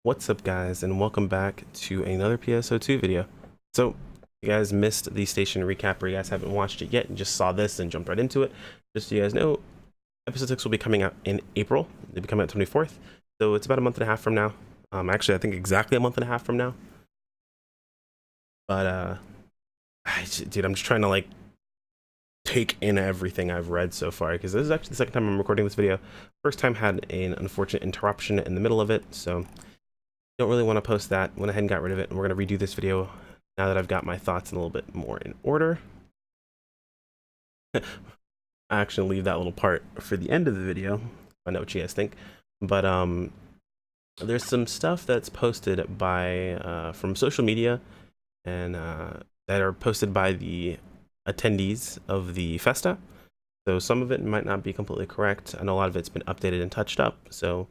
What's up, guys, and welcome back to another PSO2 video. So, you guys missed the station recap, or you guys haven't watched it yet and just saw this and jumped right into it. Just so you guys know, episode 6 will be coming out in April. It'll be coming out 24th, so it's about a month and a half from now. Actually, I think exactly a month and a half from now. But, dude, I'm just trying to, like, take in everything I've read so far, because this is actually the second time I'm recording this video. First time had an unfortunate interruption in the middle of it, so don't really want to post that. Went ahead and got rid of it, and we're going to redo this video now that I've got my thoughts a little bit more in order. I actually leave that little part for the end of the video. I know what you guys think, but there's some stuff that's posted by from social media and that are posted by the attendees of the festa. So some of it might not be completely correct. I know a lot of it's been updated and touched up, so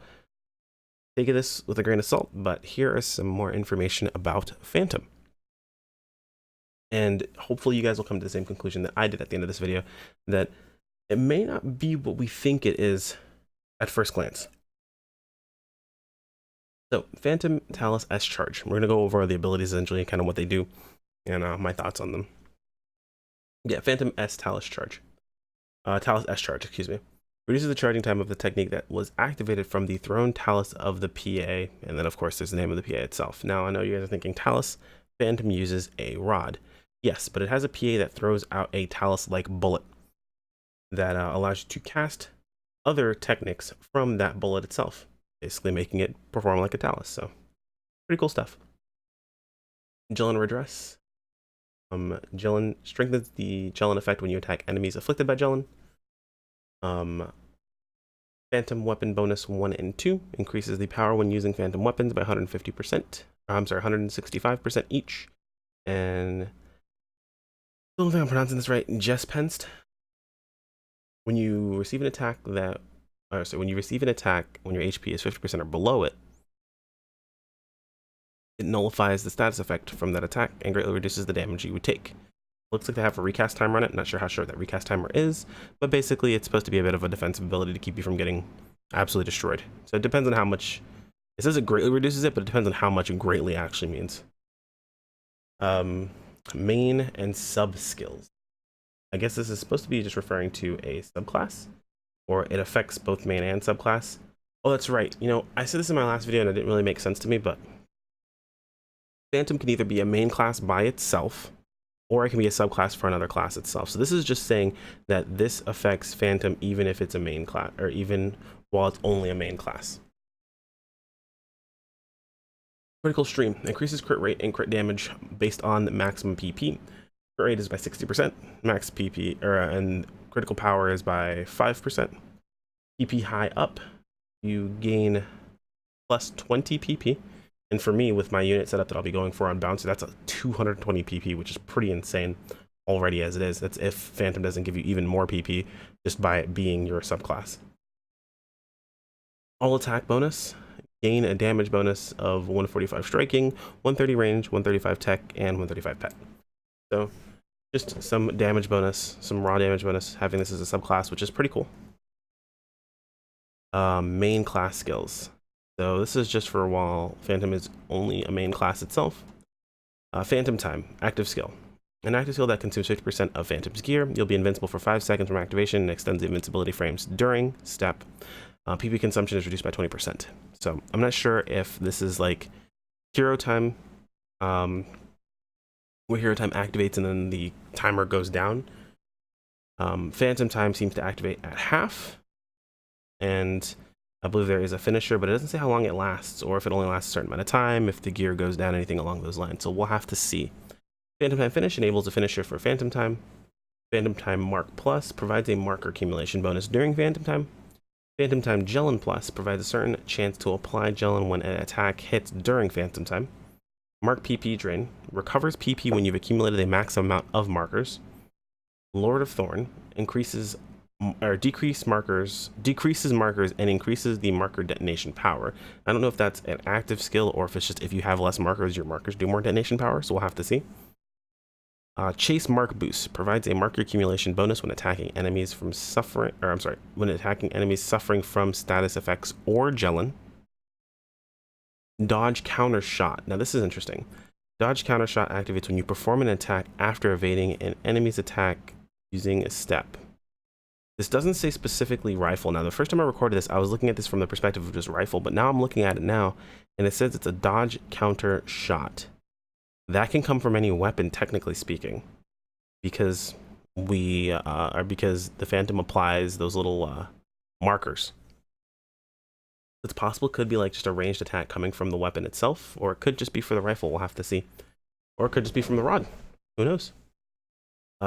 take this with a grain of salt, but here is some more information about Phantom. And hopefully you guys will come to the same conclusion that I did at the end of this video, that it may not be what we think it is at first glance. So, Phantom Talus S Charge. We're going to go over the abilities essentially, kind of what they do, and my thoughts on them. Yeah, Phantom S Talus Charge. Talus S Charge, excuse me. Reduces the charging time of the technique that was activated from the thrown talus of the PA, and then of course there's the name of the PA itself. Now I know you guys are thinking talus, Phantom uses a rod. Yes, but it has a PA that throws out a talus-like bullet that allows you to cast other techniques from that bullet itself, basically making it perform like a talus. So pretty cool stuff. Gelin Redress. Gelin strengthens the Gelin effect when you attack enemies afflicted by Gelin. Phantom weapon bonus 1 and 2 increases the power when using phantom weapons by 150%. I'm sorry, 165% each. And I don't think I'm pronouncing this right. Jespenst. When you receive an attack that, when you receive an attack when your HP is 50% or below it, it nullifies the status effect from that attack and greatly reduces the damage you would take. Looks like they have a recast timer on it. Not sure how short that recast timer is, but basically it's supposed to be a bit of a defensive ability to keep you from getting absolutely destroyed. So it depends on how much. It says it greatly reduces it, but it depends on how much greatly actually means. Main and sub skills. I guess this is supposed to be just referring to a subclass, or it affects both main and subclass. Oh, that's right. You know, I said this in my last video and it didn't really make sense to me, but Phantom can either be a main class by itself, or it can be a subclass for another class itself. So this is just saying that this affects Phantom even if it's a main class, or even while it's only a main class. Critical stream increases crit rate and crit damage based on the maximum PP. Crit rate is by 60%, max PP, and critical power is by 5%. PP high up, you gain plus 20 PP. And for me, with my unit setup that I'll be going for on Bouncer, that's a 220 PP, which is pretty insane already as it is. That's if Phantom doesn't give you even more PP just by it being your subclass. All attack bonus, gain a damage bonus of 145 striking, 130 range, 135 tech, and 135 pet. So just some damage bonus, some raw damage bonus, having this as a subclass, which is pretty cool. Main class skills. So this is just for while Phantom is only a main class itself. Phantom Time, active skill. An active skill that consumes 50% of Phantom's gear. You'll be invincible for 5 seconds from activation and extends the invincibility frames during step. PP consumption is reduced by 20%. So I'm not sure if this is like Hero Time, where Hero Time activates and then the timer goes down. Phantom Time seems to activate at half, and I believe there is a finisher, but it doesn't say how long it lasts, or if it only lasts a certain amount of time, if the gear goes down, anything along those lines. So we'll have to see. Phantom Time Finish enables a finisher for Phantom Time. Phantom Time Mark Plus provides a marker accumulation bonus during Phantom Time. Phantom Time Gelin Plus provides a certain chance to apply Gelin when an attack hits during Phantom Time. Mark PP Drain recovers PP when you've accumulated a maximum amount of markers. Lord of Thorn increases or decreases markers and increases the marker detonation power. I don't know if that's an active skill or if it's just if you have less markers, your markers do more detonation power, so we'll have to see. Chase Mark Boost provides a marker accumulation bonus when attacking enemies from suffering, when attacking enemies suffering from status effects or Gelin. Dodge counter shot. Now this is interesting. Dodge counter shot activates when you perform an attack after evading an enemy's attack using a step. This doesn't say specifically rifle. Now, the first time I recorded this, I was looking at this from the perspective of just rifle, but now I'm looking at it now, and it says it's a dodge counter shot. That can come from any weapon, technically speaking, because because the Phantom applies those little markers. It's possible it could be like just a ranged attack coming from the weapon itself, or it could just be for the rifle. We'll have to see, or it could just be from the rod. Who knows?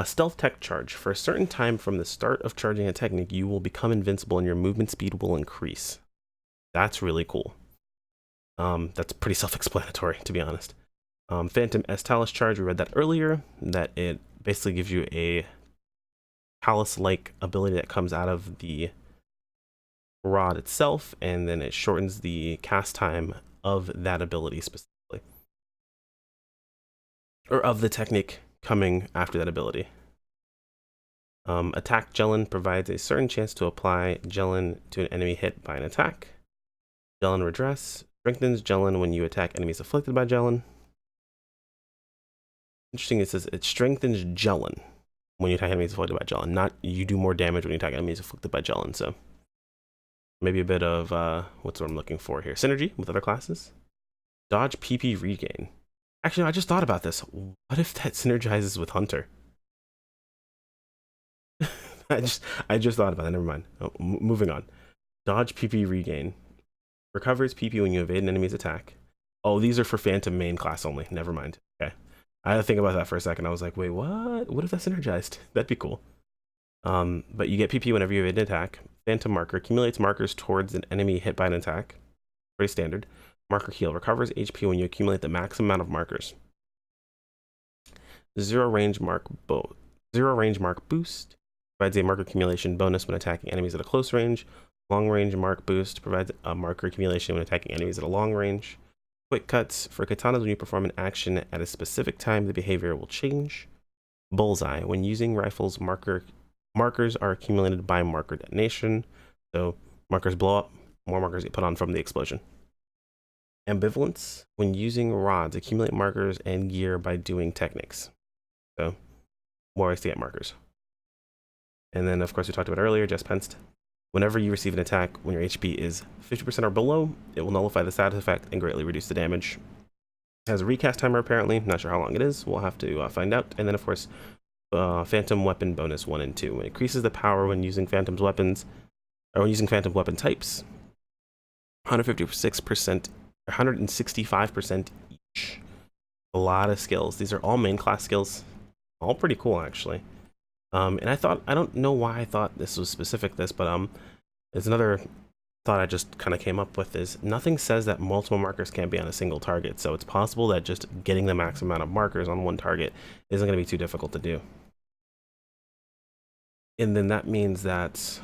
Stealth tech charge. For a certain time from the start of charging a technique, you will become invincible and your movement speed will increase. That's really cool. That's pretty self-explanatory, to be honest. Phantom S Talus charge, we read that earlier, that it basically gives you a Talus-like ability that comes out of the rod itself, and then it shortens the cast time of that ability specifically. Or of the technique coming after that ability. Attack Gelin provides a certain chance to apply Gelin to an enemy hit by an attack. Gelin Redress strengthens Gelin when you attack enemies afflicted by Gelin. Interesting, it says it strengthens Gelin when you attack enemies afflicted by Gelin, not you do more damage when you attack enemies afflicted by Gelin, so maybe a bit of, what's what I'm looking for here, synergy with other classes. Dodge PP regain. Actually, I just thought about this. What if that synergizes with Hunter? I just thought about that. Never mind. Oh, moving on. Dodge PP regain. Recovers PP when you evade an enemy's attack. Oh, these are for Phantom main class only. Never mind. Okay. I had to think about that for a second. I was like, wait, what? What if that's synergized? That'd be cool. But you get PP whenever you evade an attack. Phantom marker accumulates markers towards an enemy hit by an attack. Pretty standard. Marker heal recovers HP when you accumulate the maximum amount of markers. Zero range mark boost provides a marker accumulation bonus when attacking enemies at a close range. Long range mark boost provides a marker accumulation when attacking enemies at a long range. Quick cuts for katanas, when you perform an action at a specific time, the behavior will change. Bullseye, when using rifles, markers are accumulated by marker detonation. So markers blow up, more markers get put on from the explosion. Ambivalence, when using rods, accumulate markers and gear by doing techniques. So more ways to get markers. And then, of course, we talked about earlier, just pensed. Whenever you receive an attack, when your HP is 50% or below, it will nullify the status effect and greatly reduce the damage. It has a recast timer, apparently. Not sure how long it is. We'll have to find out. And then, of course, Phantom weapon bonus 1 and 2. It increases the power when using Phantom's weapons, or when using Phantom weapon types. 156%. 165% each. A lot of skills. These are all main class skills. All pretty cool, actually. And I don't know why I thought this was specific this, but there's another thought I just kind of came up with is nothing says that multiple markers can't be on a single target. So it's possible that just getting the maximum amount of markers on one target isn't going to be too difficult to do. And then that means that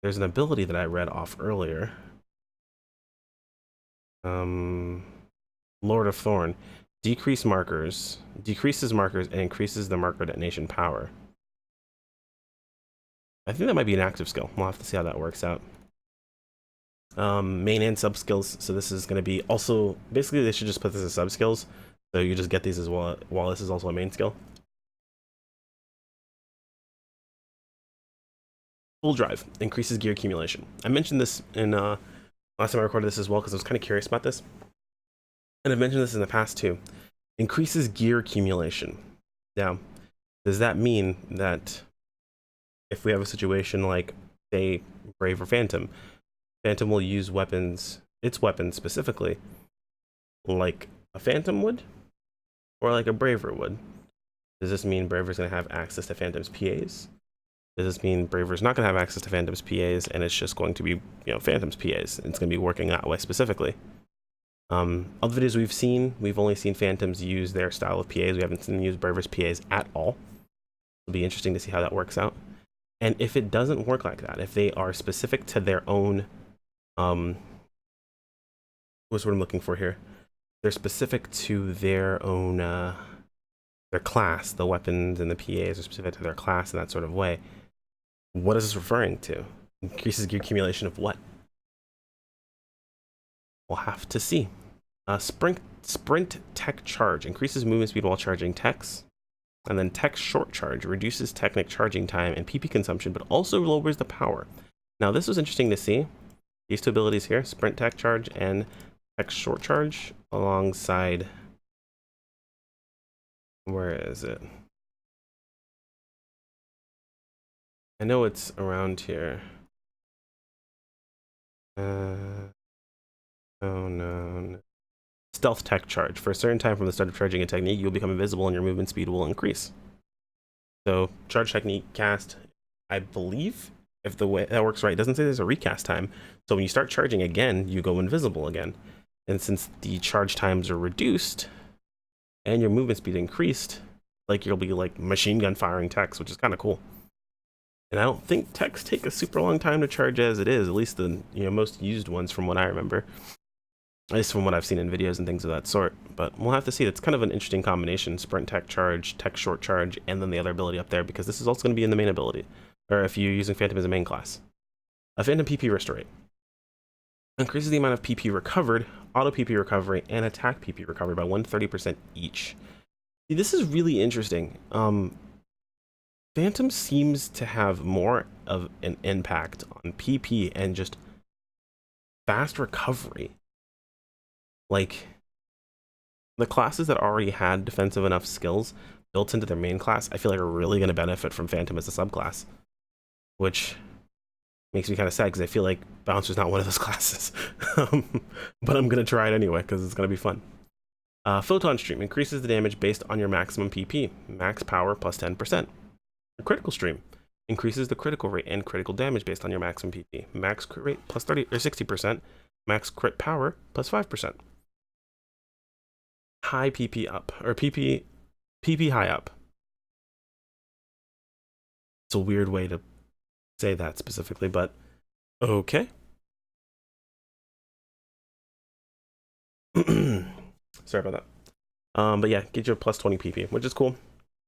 there's an ability that I read off earlier. Lord of Thorn, decreases markers and increases the marker detonation power. I think that might be an active skill. We'll have to see how that works out. Main and sub skills. So this is going to be also, basically they should just put this as sub skills. So you just get these as well, while this is also a main skill. Full drive increases gear accumulation. I mentioned this in last time I recorded this as well because I was kind of curious about this. And I've mentioned this in the past too. Increases gear accumulation. Now, does that mean that if we have a situation like, say, Brave or Phantom, Phantom will use weapons, its weapons specifically, like a Phantom would? Or like a Braver would? Does this mean Braver's going to have access to Phantom's PAs? Does this mean Braver's not going to have access to Phantom's PAs and it's just going to be, you know, Phantom's PAs? It's going to be working that way specifically. Other videos we've seen, we've only seen Phantoms use their style of PAs. We haven't seen them use Braver's PAs at all. It'll be interesting to see how that works out. And if it doesn't work like that, if they are specific to their own, what's what I'm looking for here? They're specific to their own, their class, the weapons and the PAs are specific to their class in that sort of way. What is this referring to? Increases gear accumulation of what? We'll have to see. Sprint tech charge increases movement speed while charging techs. And then tech short charge reduces technic charging time and PP consumption, but also lowers the power. Now this was interesting to see. These two abilities here, sprint tech charge and tech short charge, alongside, where is it? I know it's around here. Oh no. Stealth tech charge. For a certain time from the start of charging a technique, you'll become invisible and your movement speed will increase. So charge technique cast, I believe, if the way that works right, it doesn't say there's a recast time. So when you start charging again, you go invisible again. And since the charge times are reduced and your movement speed increased, like you'll be like machine gun firing techs, which is kind of cool. And I don't think techs take a super long time to charge as it is, at least the most used ones from what I remember. At least from what I've seen in videos and things of that sort. But we'll have to see. That's kind of an interesting combination. Sprint tech charge, tech short charge, and then the other ability up there, because this is also going to be in the main ability. Or if you're using Phantom as a main class. A Phantom PP Restorate. Increases the amount of PP recovered, auto PP recovery, and attack PP recovery by 130% each. See, this is really interesting. Phantom seems to have more of an impact on PP and just fast recovery. Like, the classes that already had defensive enough skills built into their main class, I feel like are really going to benefit from Phantom as a subclass. Which makes me kind of sad, because I feel like Bouncer's not one of those classes. But I'm going to try it anyway, because it's going to be fun. Photon Stream increases the damage based on your maximum PP. Max power plus 10%. A Critical Stream increases the critical rate and critical damage based on your maximum PP. Max crit rate plus 30 or 60%. Max crit power plus 5%. High PP up, or PP high up. It's a weird way to say that specifically, but okay. Sorry about that. But yeah, get your plus 20 PP, which is cool.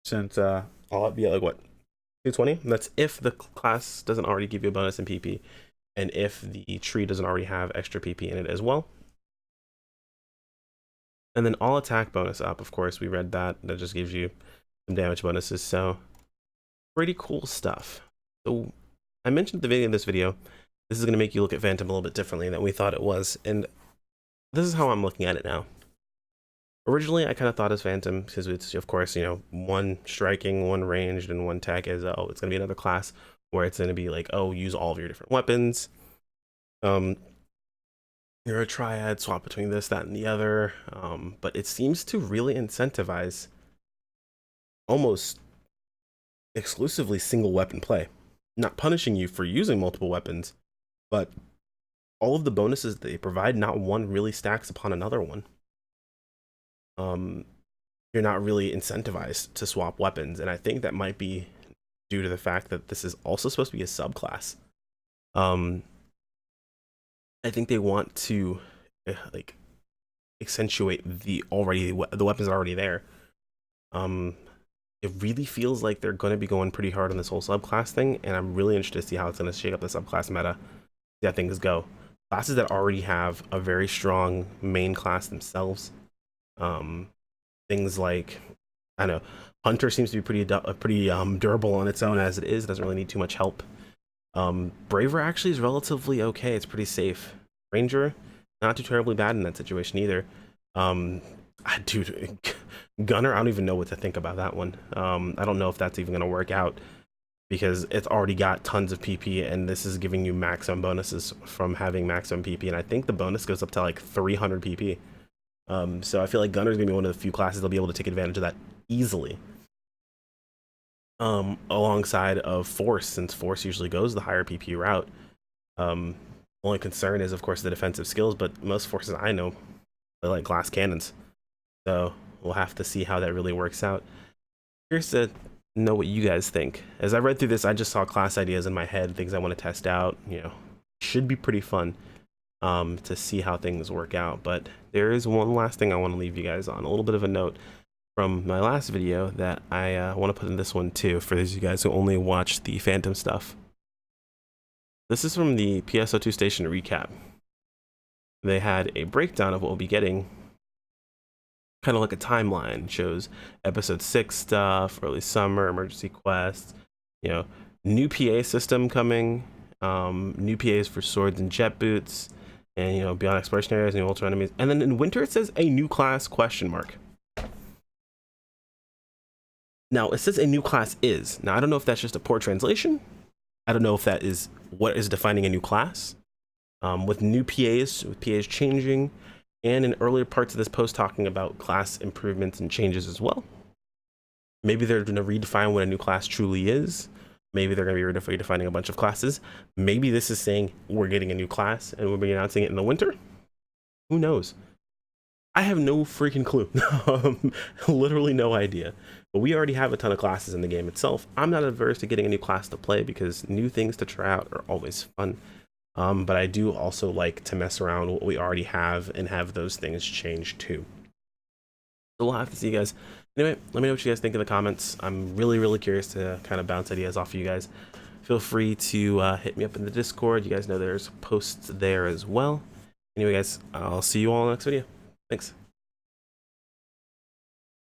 Since I'll be like, what, 220? That's if the class doesn't already give you a bonus in PP, and if the tree doesn't already have extra PP in it as well. And then all attack bonus up, of course, we read that. That just gives you some damage bonuses, so pretty cool stuff. So I mentioned at the beginning of this video, this is going to make you look at Phantom a little bit differently than we thought it was, and this is how I'm looking at it now. Originally, I kind of thought as Phantom, because it's, of course, one striking, one ranged, and one tech, is, oh, it's going to be another class where it's going to be like, oh, use all of your different weapons. You're a triad, swap between this, that, and the other. But it seems to really incentivize almost exclusively single weapon play. Not punishing you for using multiple weapons, but all of the bonuses they provide, not one really stacks upon another one. You're not really incentivized to swap weapons, and I think that might be due to the fact that this is also supposed to be a subclass. I think they want to like accentuate the weapons already there. It really feels like they're going to be going pretty hard on this whole subclass thing, and I'm really interested to see how it's going to shake up the subclass meta. See how things go. Classes that already have a very strong main class themselves. Things like, I don't know, Hunter seems to be pretty durable on its own as it is. It doesn't really need too much help. Braver actually is relatively okay. It's pretty safe. Ranger, not too terribly bad in that situation either. Dude, Gunner, I don't even know what to think about that one. I don't know if that's even going to work out, because it's already got tons of PP, and this is giving you maximum bonuses from having maximum PP, and I think the bonus goes up to like 300 PP. So I feel like Gunner's going to be one of the few classes that'll be able to take advantage of that easily. Alongside of Force, since Force usually goes the higher PP route. Only concern is, of course, the defensive skills, but most Forces I know, they're like glass cannons. So we'll have to see how that really works out. Curious to know what you guys think. As I read through this, I just saw class ideas in my head, things I want to test out. Should be pretty fun to see how things work out. But there is one last thing I want to leave you guys on, a little bit of a note from my last video that I want to put in this one too, for those of you guys who only watch the Phantom stuff. This is from the PSO2 station recap. they had a breakdown of what we'll be getting, kind of like a timeline. It shows episode 6 stuff, early summer, emergency quests, you know, new PA system coming, new PAs for swords and jet boots, and, you know, beyond exploration areas, new ultra enemies. And then in winter, it says a new class question mark. Now, it says a new class is. Now, I don't know if that's just a poor translation. I don't know if that is what is defining a new class. With new PAs, with PAs changing, and in earlier parts of this post talking about class improvements and changes as well. Maybe they're going to redefine what a new class truly is. Maybe they're going to be redefining a bunch of classes. Maybe this is saying we're getting a new class and we'll be announcing it in the winter. Who knows? I have no freaking clue. Literally no idea. But we already have a ton of classes in the game itself. I'm not averse to getting a new class to play because new things to try out are always fun. But I do also like to mess around with what we already have and have those things change too. So we'll have to see, you guys. Anyway, let me know what you guys think in the comments. I'm really curious to kind of bounce ideas off of you guys. Feel free to hit me up in the Discord. You guys know there's posts there as well. Anyway, guys, I'll see you all in the next video. Thanks.